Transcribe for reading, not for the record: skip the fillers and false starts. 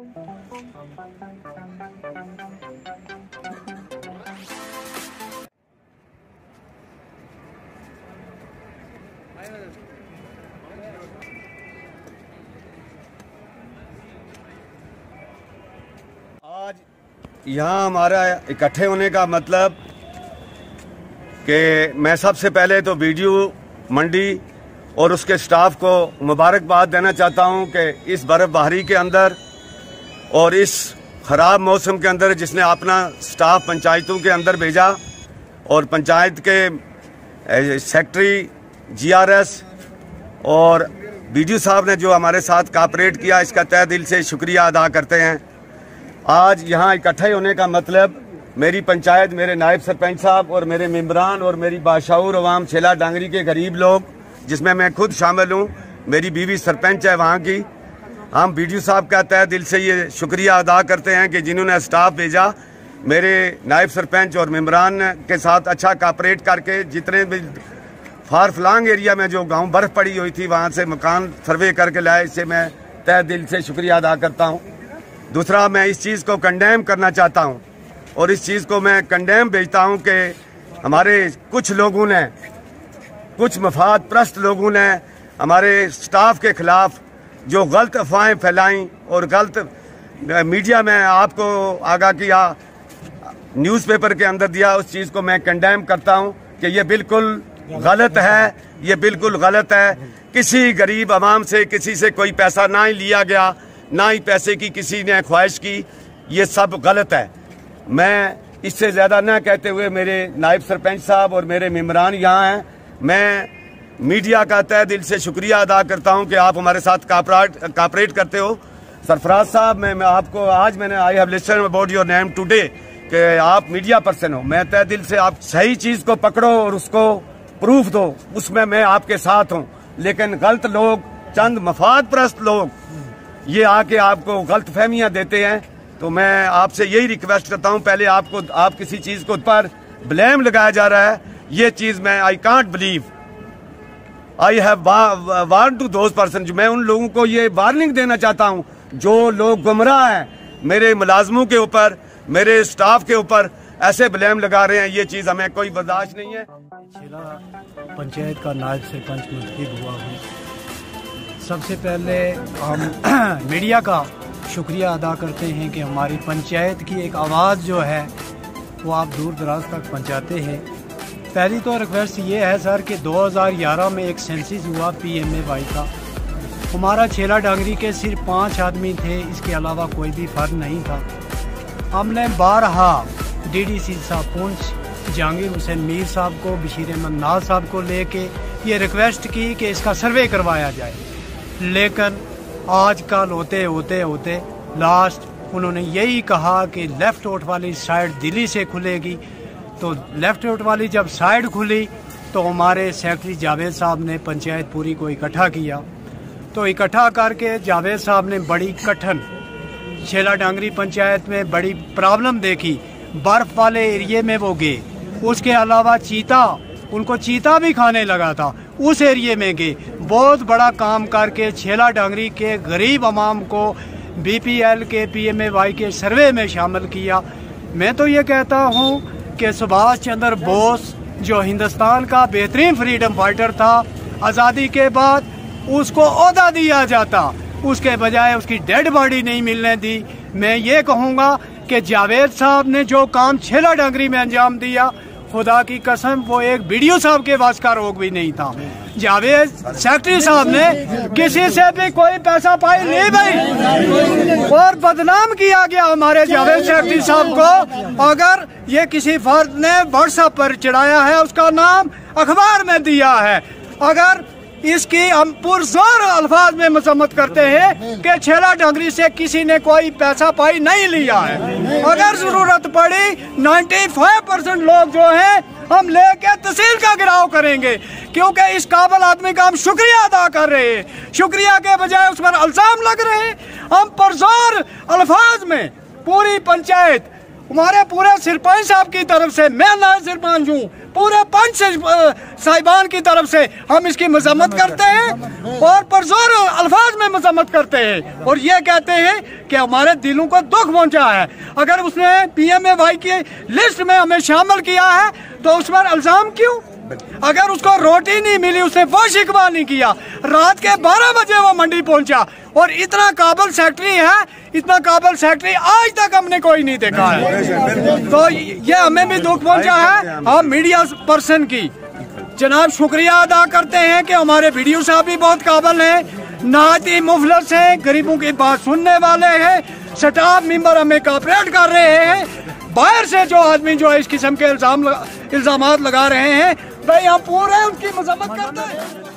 आज यहाँ हमारा इकट्ठे होने का मतलब कि मैं सबसे पहले तो वीडियो मंडी और उसके स्टाफ को मुबारकबाद देना चाहता हूँ कि इस बर्फबारी के अंदर और इस ख़राब मौसम के अंदर जिसने अपना स्टाफ पंचायतों के अंदर भेजा और पंचायत के सेक्रेटरी GRS और BDO साहब ने जो हमारे साथ कोऑपरेट किया, इसका तहे दिल से शुक्रिया अदा करते हैं। आज यहाँ इकट्ठे होने का मतलब मेरी पंचायत, मेरे नायब सरपंच साहब और मेरे मेंबरान और मेरी बाशाऊर अवाम छेला डांगरी के गरीब लोग, जिसमें मैं खुद शामिल हूँ, मेरी बीवी सरपंच है वहाँ की, हम BDO साहब का तहे दिल से ये शुक्रिया अदा करते हैं कि जिन्होंने स्टाफ भेजा, मेरे नायब सरपंच और मेंबरान के साथ अच्छा कोऑपरेट करके जितने भी फार फ्लांग एरिया में जो गांव बर्फ़ पड़ी हुई थी वहाँ से मकान सर्वे करके लाए, इससे मैं तहे दिल से शुक्रिया अदा करता हूँ। दूसरा, मैं इस चीज़ को कंडेम करना चाहता हूँ और इस चीज़ को मैं कंडेम भेजता हूँ कि हमारे कुछ लोगों ने, कुछ मफाद प्रस्त लोगों ने हमारे स्टाफ के खिलाफ जो गलत अफवाहें फैलाई और गलत मीडिया में आपको आगाह किया, न्यूज़पेपर के अंदर दिया, उस चीज़ को मैं कंडेम करता हूँ कि ये बिल्कुल गलत है, ये बिल्कुल गलत है। किसी गरीब आवाम से किसी से कोई पैसा ना ही लिया गया, ना ही पैसे की किसी ने ख्वाहिश की, ये सब गलत है। मैं इससे ज़्यादा ना कहते हुए मेरे नायब सरपंच साहब और मेरे मेंबरान यहाँ हैं, मैं मीडिया का तहे दिल से शुक्रिया अदा करता हूँ कि आप हमारे साथ कोऑपरेट करते हो। सरफराज साहब, मैं आपको आज मैंने I have listed about your name today कि आप मीडिया पर्सन हो, मैं तहे दिल से आप सही चीज़ को पकड़ो और उसको प्रूफ दो, उसमें मैं आपके साथ हूँ। लेकिन गलत लोग, चंद मफाद प्रस्त लोग ये आके आपको गलत फहमियाँ देते हैं, तो मैं आपसे यही रिक्वेस्ट करता हूँ, पहले आप किसी चीज़ को पर ब्लेम लगाया जा रहा है, ये चीज़ मैं I can't believe. I have warn to those person, मैं उन लोगों को ये वार्निंग देना चाहता हूँ जो लोग गुमराह हैं, मेरे मुलाजमों के ऊपर, मेरे स्टाफ के ऊपर ऐसे ब्लेम लगा रहे हैं, ये चीज़ हमें कोई बर्दाश्त नहीं है। छेला पंचायत का नायब सरपंच मुंतखब हुआ हूँ। सबसे पहले हम मीडिया का शुक्रिया अदा करते हैं कि हमारी पंचायत की एक आवाज़ जो है वो आप दूर दराज तक पहुँचाते हैं। पहली तो रिक्वेस्ट ये है सर कि 2011 में एक सेंसस हुआ PMAY का, हमारा छेला डांगरी के सिर्फ 5 आदमी थे, इसके अलावा कोई भी फर्द नहीं था। हमने बारहा DDC साहब पुंछ, जहांगीर हुसैन मीर साहब को, बशीर अहमद नाज साहब को लेके ये रिक्वेस्ट की कि इसका सर्वे करवाया जाए, लेकिन आजकल होते होते लास्ट उन्होंने यही कहा कि लेफ्ट आउट वाली साइड दिल्ली से खुलेगी। तो लेफ्ट आउट वाली जब साइड खुली तो हमारे सेक्रेटरी जावेद साहब ने पंचायत पूरी को इकट्ठा किया, तो इकट्ठा करके जावेद साहब ने बड़ी कठिन छेला डांगरी पंचायत में बड़ी प्रॉब्लम देखी, बर्फ वाले एरिए में वो गए, उसके अलावा चीता, उनको चीता भी खाने लगा था, उस एरिए में गए, बहुत बड़ा काम करके छेला डांगरी के गरीब आवाम को BPL के PMAY के सर्वे में शामिल किया। मैं तो ये कहता हूँ कि सुभाष चंद्र बोस जो हिंदुस्तान का बेहतरीन फ्रीडम फाइटर था, आज़ादी के बाद उसको ओहदा दिया जाता, उसके बजाय उसकी डेड बॉडी नहीं मिलने दी। मैं ये कहूँगा कि जावेद साहब ने जो काम छेला डांगरी में अंजाम दिया, खुदा की कसम वो एक BDO साहब के वास का रोग भी नहीं था। जावेद सेक्रेटरी साहब ने किसी से भी कोई पैसा पाई नहीं भाई, और बदनाम किया गया हमारे जावेद सेक्रेटरी साहब को। अगर ये किसी फर्द ने व्हाट्सएप पर चढ़ाया है, उसका नाम अखबार में दिया है, अगर इसकी हम पुरजोर अल्फाज में मजम्मत करते हैं कि छेला डांगरी से किसी ने कोई पैसा पाई नहीं लिया है। अगर जरूरत पड़ी 95% लोग जो हैं हम लेके तहसील का गिराव करेंगे, क्योंकि इस काबिल आदमी का हम शुक्रिया अदा कर रहे हैं, शुक्रिया के बजाय उस पर इल्जाम लग रहे हैं। हम पुरजोर अल्फाज में पूरी पंचायत हमारे पूरे सरपंच साहब की तरफ से, मैं नायब सरपंच हूँ, पूरे पंच साहिबान की तरफ से हम इसकी मजम्मत करते हैं और पुरजोर अल्फाज में मजम्मत करते हैं और ये कहते हैं कि हमारे दिलों को दुख पहुंचा है। अगर उसने PMAY की लिस्ट में हमें शामिल किया है तो उस पर इल्जाम क्यों? अगर उसको रोटी नहीं मिली, उसने वो शिकवा नहीं किया, रात के 12 बजे वो मंडी पहुंचा और इतना काबिल सेक्रेटरी है, इतना काबिल सेक्रेटरी आज तक हमने कोई नहीं देखा है। तो ये हमें भी दुख पहुंचा है। हम मीडिया पर्सन की जनाब शुक्रिया अदा करते हैं कि हमारे वीडियो साहब भी बहुत काबिल हैं, नहायत ही मुफलस हैं, गरीबों की बात सुनने वाले हैं, स्टाफ मेंबर हमें कोऑपरेट कर रहे हैं। बाहर से जो आदमी जो इस किस्म के इल्जामात लगा रहे हैं, भाई हम पूरे उनकी मजम्मत करते हैं।